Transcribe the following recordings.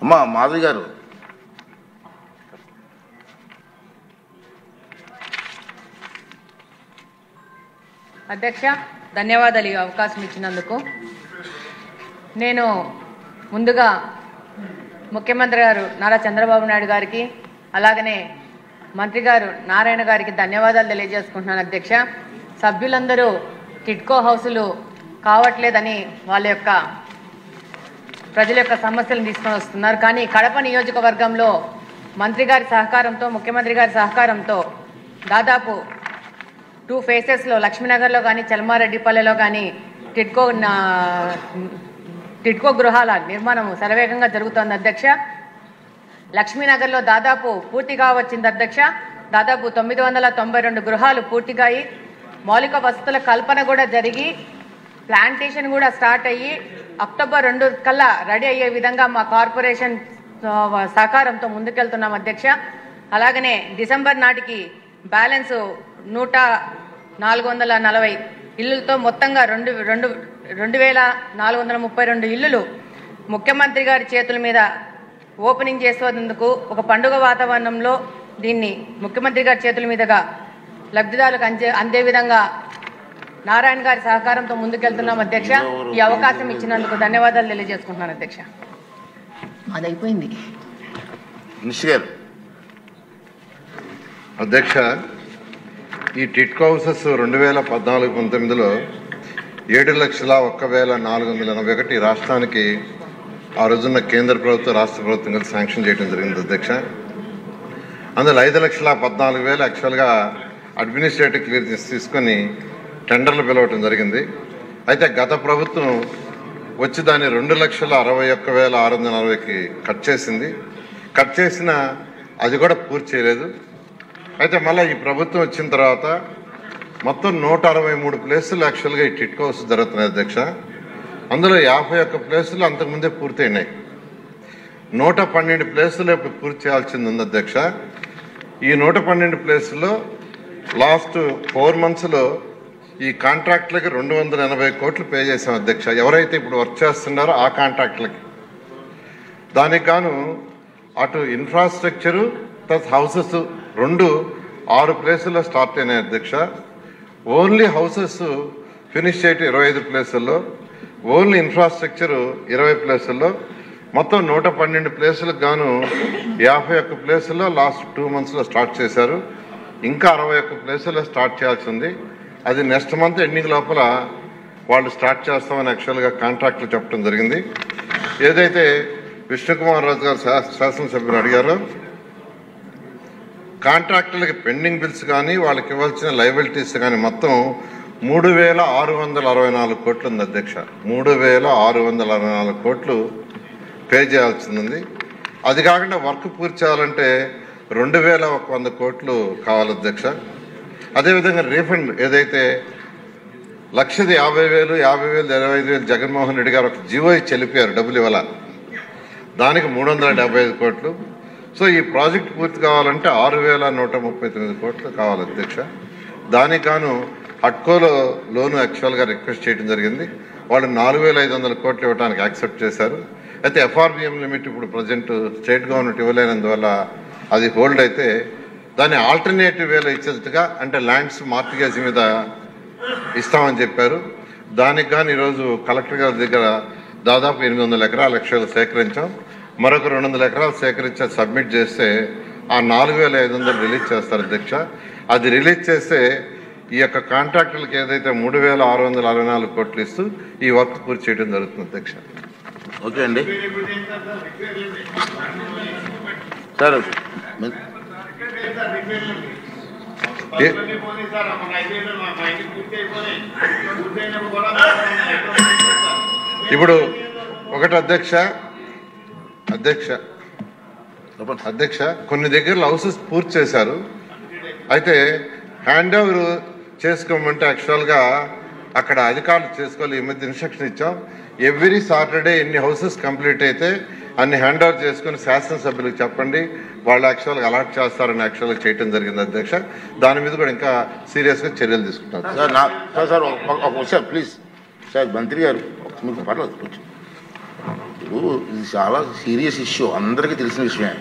అమ్మా మాధవి గారు. అధ్యక్ష, ధన్యవాదాలు ఈ అవకాశం ఇచ్చినందుకు. నేను ముందుగా ముఖ్యమంత్రి గారు నారా చంద్రబాబు నాయుడు గారికి, అలాగనే మంత్రి గారు నారాయణ గారికి ధన్యవాదాలు తెలియజేసుకుంటున్నాను. అధ్యక్ష, సభ్యులందరూ టిడ్కో హౌసులు కావట్లేదని వాళ్ళ యొక్క ప్రజల యొక్క సమస్యలను తీసుకొని వస్తున్నారు. కానీ కడప నియోజకవర్గంలో మంత్రి గారి సహకారంతో, ముఖ్యమంత్రి గారి సహకారంతో దాదాపు 2 ఫేసెస్లో లక్ష్మీనగర్లో కానీ చల్మారెడ్డిపల్లెలో కానీ టిడ్కో గృహాల నిర్మాణం శరవేగంగా జరుగుతోంది. అధ్యక్ష, లక్ష్మీనగర్లో దాదాపు పూర్తిగా వచ్చింది. అధ్యక్ష, దాదాపు 992 గృహాలు పూర్తిగాయి, మౌలిక వసతుల కల్పన కూడా జరిగి, ప్లాంటేషన్ కూడా స్టార్ట్ అయ్యి అక్టోబర్ 2 కల్లా రెడీ అయ్యే విధంగా మా కార్పొరేషన్ సహకారంతో ముందుకెళ్తున్నాం. అధ్యక్ష, అలాగనే డిసెంబర్ నాటికి బ్యాలెన్స్ 440 ఇళ్లతో మొత్తంగా 2432 ఇళ్లు ముఖ్యమంత్రి గారి చేతుల మీద ఓపెనింగ్ చేసేందుకు ఒక పండుగ వాతావరణంలో దీన్ని ముఖ్యమంత్రి గారి చేతుల మీదుగా లబ్ధిదారులకు అందే విధంగా నారాయణ గారి సహకారంతో ముందుకెళ్తున్నాం. అధ్యక్ష, ఈ అవకాశం ఇచ్చినందుకు ధన్యవాదాలు తెలియజేసుకుంటున్నాను. అధ్యక్ష, అది అయిపోయింది. అధ్యక్ష, ఈ టిడ్కో హౌసెస్ 2014-19లో 7,01,481 రాష్ట్రానికి ఆ రోజున్న కేంద్ర ప్రభుత్వం రాష్ట్ర ప్రభుత్వం కలిసి శాంక్షన్ చేయడం జరిగింది. అధ్యక్ష, అందులో 5,14,000 యాక్చువల్గా అడ్మినిస్ట్రేటివ్ క్లియరెన్స్ తీసుకొని టెండర్లు పిలవటం జరిగింది. అయితే గత ప్రభుత్వం వచ్చి దాన్ని 2,61,640కి కట్ చేసింది. కట్ చేసిన అది కూడా పూర్తి చేయలేదు. అయితే మళ్ళీ ఈ ప్రభుత్వం వచ్చిన తర్వాత మొత్తం 163 ప్లేసులు యాక్చువల్గా ఈ టిడ్కో హౌస్ జరుగుతున్నాయి. అధ్యక్ష, అందులో 51 ప్లేసులు అంతకుముందే పూర్తయినాయి. 112 ప్లేసులు ఇప్పుడు పూర్తి చేయాల్సింది ఉంది. అధ్యక్ష, ఈ 112 ప్లేసుల్లో లాస్ట్ 4 మంత్స్లో ఈ కాంట్రాక్టులకి 280 కోట్లు పే చేశాం. అధ్యక్ష, ఎవరైతే ఇప్పుడు వర్క్ చేస్తున్నారో ఆ కాంట్రాక్టులకి. దానికి గాను అటు ఇన్ఫ్రాస్ట్రక్చరు ప్లస్ హౌసెస్ 6 ప్లేసుల్లో స్టార్ట్ అయినాయి. అధ్యక్ష, ఓన్లీ హౌసెస్ ఫినిష్ చేయటం 25 ప్లేసుల్లో, ఓన్లీ ఇన్ఫ్రాస్ట్రక్చరు 20 ప్లేసుల్లో, మొత్తం 112 ప్లేసులకు గాను 51 ప్లేసుల్లో లాస్ట్ 2 మంత్స్లో స్టార్ట్ చేశారు. ఇంకా 61 ప్లేసుల్లో స్టార్ట్ చేయాల్సి ఉంది. అది నెక్స్ట్ మంత్ ఎండింగ్ లోపల వాళ్ళు స్టార్ట్ చేస్తామని యాక్చువల్గా కాంట్రాక్టులు చెప్పడం జరిగింది. ఏదైతే విష్ణుకుమార్ రాజు గారు శాసనసభ్యులు అడిగారో కాంట్రాక్టులకి పెండింగ్ బిల్స్ కానీ వాళ్ళకి ఇవ్వాల్సిన లయబిలిటీస్ కానీ మొత్తం 3,664 కోట్లు ఉంది. అధ్యక్ష, 3,664 కోట్లు పే చేయాల్సింది. అది కాకుండా వర్క్ పూర్తి చేయాలంటే 2,100 కోట్లు కావాలి. అధ్యక్ష, అదేవిధంగా రీఫండ్ ఏదైతే 1,50,000, 50,000, 25,000 జగన్మోహన్ రెడ్డి గారు ఒక జీవో ఇచ్చి వెళ్ళిపోయారు, డబ్బులు ఇవ్వాల, దానికి 375 కోట్లు. సో ఈ ప్రాజెక్ట్ పూర్తి కావాలంటే 6,139 కోట్లు కావాలి. అధ్యక్ష, దానికి గాను హట్కోలో లోను యాక్చువల్గా రిక్వెస్ట్ చేయడం జరిగింది. వాళ్ళు 4,500 కోట్లు ఇవ్వడానికి యాక్సెప్ట్ చేశారు. అయితే FRBM లిమిట్ ఇప్పుడు ప్రజెంట్ స్టేట్ గవర్నమెంట్ ఇవ్వలేనందువల్ల అది హోల్డ్ అయితే దాన్ని ఆల్టర్నేటివ్ వేలో ఇచ్చేట్టుగా, అంటే ల్యాండ్స్ మార్టిగేజ్ మీద ఇస్తామని చెప్పారు. దానికి కానీ ఈరోజు కలెక్టర్ గారి దగ్గర దాదాపు 800 ఎకరాల లక్షలు సేకరించాం. మరొక 200 ఎకరాలు సేకరించి సబ్మిట్ చేస్తే ఆ 4,500 రిలీజ్ చేస్తారు. అధ్యక్ష, అది రిలీజ్ చేస్తే ఈ యొక్క కాంట్రాక్టులకు ఏదైతే 3,664 కోట్లు ఇస్తూ ఈ వర్క్ పూర్తి చేయడం జరుగుతుంది. అధ్యక్ష, ఓకే అండి. సార్ ఇప్పుడు ఒకటి అధ్యక్ష కొన్ని దగ్గరలో హౌసెస్ పూర్తి చేశారు. అయితే హ్యాండ్ ఓవర్ చేసుకోమంటే యాక్చువల్గా అక్కడ అధికారులు చేసుకోవాలి. ఈ మధ్య ఇన్స్ట్రక్షన్ ఇచ్చాం, ఎవ్రీ సాటర్డే ఎన్ని హౌసెస్ కంప్లీట్ అయితే అన్ని హ్యాండ్ ఓవర్ చేసుకుని శాసనసభ్యులకు చెప్పండి, వాళ్ళు యాక్చువల్గా అలాట్ చేస్తారని యాక్చువల్గా చేయడం జరిగింది. అధ్యక్ష, దాని మీద కూడా ఇంకా సీరియస్గా చర్యలు తీసుకుంటారు. సార్ ఒక ప్లీజ్ సార్, మంత్రి గారు మీకు పర్లేదు. ఇది చాలా సీరియస్ ఇష్యూ, అందరికీ తెలిసిన విషయమే.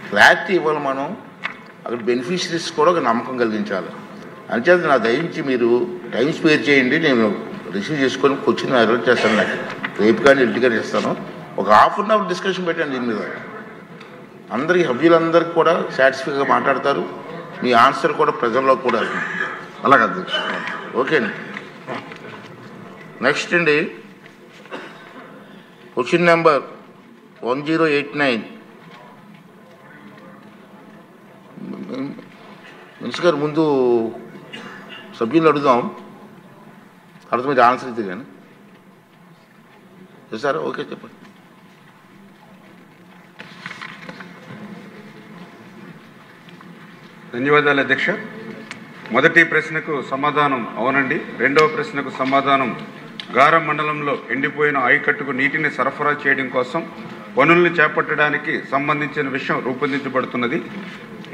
క్లారిటీ ఇవ్వాలి మనం, అక్కడ బెనిఫిషరీస్ కూడా ఒక నమ్మకం కలిగించాలి. అంచేత నా దయించి మీరు టైం స్పేర్ చేయండి, నేను రిసీవ్ చేసుకొని కూర్చుని అరేంజ్ చేస్తాను. నాకు రేపు కానీ ఎల్టీ చేస్తాను. ఒక ½ అవర్ డిస్కషన్ పెట్టండి దీని మీద. అందరికీ సభ్యులందరికీ కూడా సాటిస్ఫైగా మాట్లాడతారు. మీ ఆన్సర్ కూడా ప్రజల్లో కూడా అలాగే అధ్యక్ష. ఓకే అండి. నెక్స్ట్ అండి, క్వశ్చన్ నెంబర్ 1089. మినిస్టర్ గారు ముందు సభ్యులు అడుగుదాం, తర్వాత మీరు ఆన్సర్ ఇది కానీ సార్. ఓకే చెప్పండి. ధన్యవాదాలు అధ్యక్ష. మొదటి ప్రశ్నకు సమాధానం అవునండి. రెండవ ప్రశ్నకు సమాధానం గారం మండలంలో ఎండిపోయిన ఆయకట్టుకు నీటిని సరఫరా చేయడం కోసం పనులను చేపట్టడానికి సంబంధించిన విషయం రూపొందించబడుతున్నది.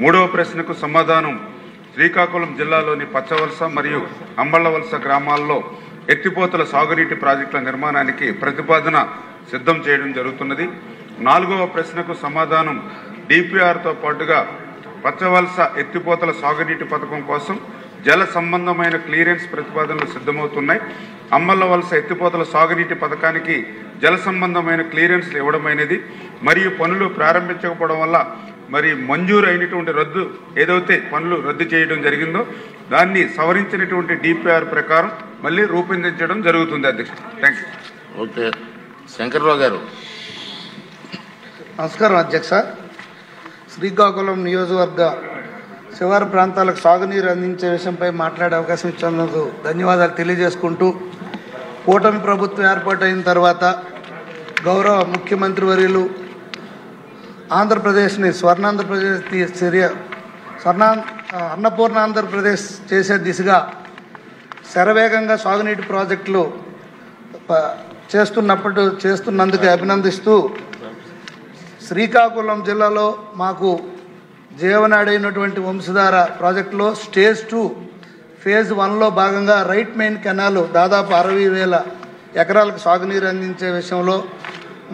మూడవ ప్రశ్నకు సమాధానం శ్రీకాకుళం జిల్లాలోని పచ్చవలస మరియు అంబళ్ళవలస గ్రామాల్లో ఎత్తిపోతల సాగునీటి ప్రాజెక్టుల నిర్మాణానికి ప్రతిపాదన సిద్ధం చేయడం జరుగుతున్నది. నాలుగవ ప్రశ్నకు సమాధానం డిపిఆర్తో పాటుగా పచ్చవలస ఎత్తిపోతల సాగునీటి పథకం కోసం జల సంబంధమైన క్లియరెన్స్ ప్రతిపాదనలు సిద్ధమవుతున్నాయి. అమ్మల్లవలస ఎత్తిపోతల సాగునీటి పథకానికి జల సంబంధమైన క్లియరెన్స్లు ఇవ్వడమైనది మరియు పనులు ప్రారంభించకపోవడం వల్ల మరి మంజూరు అయినటువంటి రద్దు ఏదైతే పనులు రద్దు చేయడం జరిగిందో దాన్ని సవరించినటువంటి డిపిఆర్ ప్రకారం మళ్ళీ రూపొందించడం జరుగుతుంది అధ్యక్ష. Thank you. ఓకే, శంకర్రావు గారు. నమస్కారం అధ్యక్ష. శ్రీకాకుళం నియోజకవర్గ శివారు ప్రాంతాలకు సాగునీరు అందించే విషయంపై మాట్లాడే అవకాశం ఇచ్చినందుకు ధన్యవాదాలు తెలియజేసుకుంటూ, కూటమి ప్రభుత్వం ఏర్పాటైన తర్వాత గౌరవ ముఖ్యమంత్రి వర్యులు ఆంధ్రప్రదేశ్ని అన్నపూర్ణ ఆంధ్రప్రదేశ్ చేసే దిశగా శరవేగంగా సాగునీటి ప్రాజెక్టులు చేస్తున్నందుకు అభినందిస్తూ, శ్రీకాకుళం జిల్లాలో మాకు జీవనాడైనటువంటి వంశధార ప్రాజెక్టులో స్టేజ్ 2 ఫేజ్ 1లో భాగంగా రైట్ మెయిన్ కెనాల్ దాదాపు 60,000 ఎకరాలకు సాగునీరు అందించే విషయంలో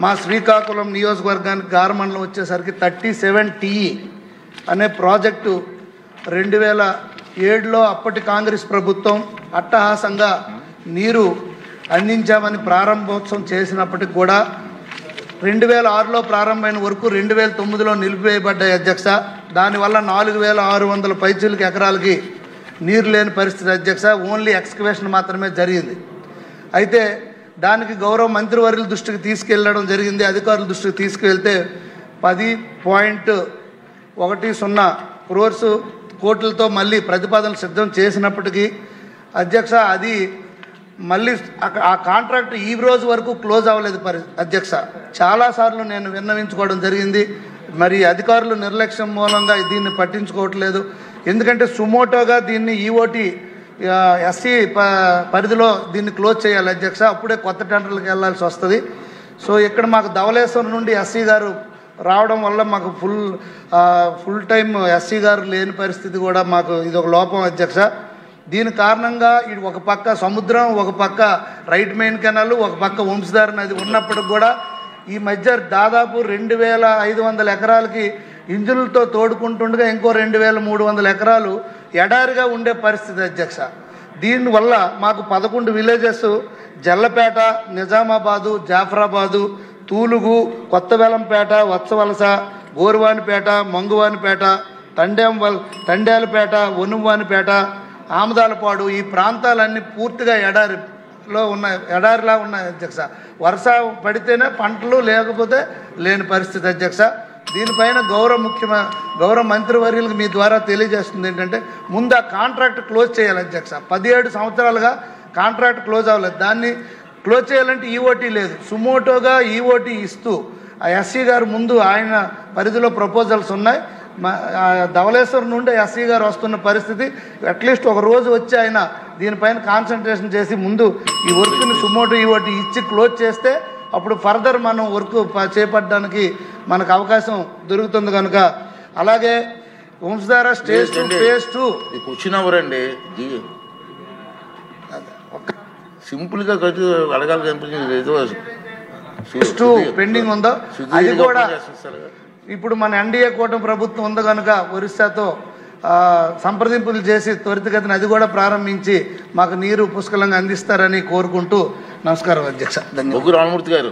మా శ్రీకాకుళం నియోజకవర్గానికి గారమండలం వచ్చేసరికి 37TE అనే ప్రాజెక్టు 2007లో అప్పటి కాంగ్రెస్ ప్రభుత్వం అట్టహాసంగా నీరు అందించామని ప్రారంభోత్సవం చేసినప్పటికి కూడా 2006లో ప్రారంభమైన వరకు 2009లో నిలిపివేయబడ్డాయి అధ్యక్ష. దానివల్ల 4,600 పైచీలకు ఎకరాలకి నీరు లేని పరిస్థితి అధ్యక్ష. ఓన్లీ ఎక్స్కవేషన్ మాత్రమే జరిగింది. అయితే దానికి గౌరవ మంత్రివర్యుల దృష్టికి తీసుకెళ్ళడం జరిగింది. అధికారుల దృష్టికి తీసుకువెళ్తే 10.10 కోట్లతో మళ్ళీ ప్రతిపాదనలు సిద్ధం చేసినప్పటికీ అధ్యక్ష అది మళ్ళీ ఆ కాంట్రాక్ట్ ఈ రోజు వరకు క్లోజ్ అవ్వలేదు అధ్యక్ష. చాలాసార్లు నేను విన్నవించుకోవడం జరిగింది. మరి అధికారులు నిర్లక్ష్యం మూలంగా దీన్ని పట్టించుకోవట్లేదు. ఎందుకంటే సుమోటోగా దీన్ని ఈఓటీ ఎస్సీ పరిధిలో దీన్ని క్లోజ్ చేయాలి అధ్యక్ష. అప్పుడే కొత్త టెండర్లకు వెళ్లాల్సి వస్తుంది. సో ఇక్కడ మాకు ధవళేశ్వరం నుండి ఎస్సీ గారు రావడం వల్ల మాకు ఫుల్ టైం ఎస్సీ గారు లేని పరిస్థితి కూడా మాకు ఇది ఒక లోపం అధ్యక్ష. దీని కారణంగా ఇది ఒక పక్క సముద్రం, ఒక పక్క రైట్ మెయిన్ కెనాల్, ఒక పక్క వంశధార నది ఉన్నప్పటికి కూడా ఈ మధ్య దాదాపు 2,500 ఎకరాలకి ఇంజన్లతో తోడుకుంటుండగా ఇంకో 2,300 ఎకరాలు ఎడారిగా ఉండే పరిస్థితి అధ్యక్ష. దీనివల్ల మాకు 11 విలేజెస్ జల్లపేట, నిజామాబాదు, జాఫరాబాదు, తూలుగు, కొత్తబెల్లంపేట, వత్సవలస, గోరువానిపేట, మంగువానిపేట, తండేలపేట, ఒనువానిపేట, ఆమదాలపాడు ఈ ప్రాంతాలన్నీ పూర్తిగా ఎడారిలా ఉన్నాయి అధ్యక్ష. వర్ష పడితేనే పంటలు, లేకపోతే లేని పరిస్థితి అధ్యక్ష. దీనిపైన గౌరవ మంత్రివర్యులకు మీ ద్వారా తెలియజేస్తుంది ఏంటంటే ముందు ఆ కాంట్రాక్ట్ క్లోజ్ చేయాలి అధ్యక్ష. 17 సంవత్సరాలుగా కాంట్రాక్ట్ క్లోజ్ అవ్వలేదు. దాన్ని క్లోజ్ చేయాలంటే ఈఓటీ లేదు. సుమోటోగా ఈఓటీ ఇస్తూ ఆ ఎస్సీ గారు ముందు ఆయన పరిధిలో ప్రపోజల్స్ ఉన్నాయి. ధవళేశ్వరం నుండి ఎస్సీ గారు వస్తున్న పరిస్థితి. అట్లీస్ట్ ఒక రోజు వచ్చి ఆయన దీనిపైన కాన్సన్ట్రేషన్ చేసి ముందు ఈ వర్క్ని సుమోటో ఈఓటీ ఇచ్చి క్లోజ్ చేస్తే అప్పుడు ఫర్దర్ మనం వర్క్ చేపట్టడానికి మనకు అవకాశం దొరుకుతుంది కనుక. అలాగే వంశధార స్టేజ్ 2 ఫేజ్ 2 క్వశ్చన్ ఎవరండి సింపుల్గా ఖర్చు అడగాలి కనిపించింది. ఏదో పెండింగ్ ఉందో అది కూడా ఇప్పుడు మన ఎన్డీఏ కూటమి ప్రభుత్వం ఉంది కనుక ఒరిస్సాతో సంప్రదింపులు చేసి త్వరితగతిన అది కూడా ప్రారంభించి మాకు నీరు పుష్కలంగా అందిస్తారని కోరుకుంటూ నమస్కారం అధ్యక్ష. ధన్యవాదాలు. రామమూర్తి గారు.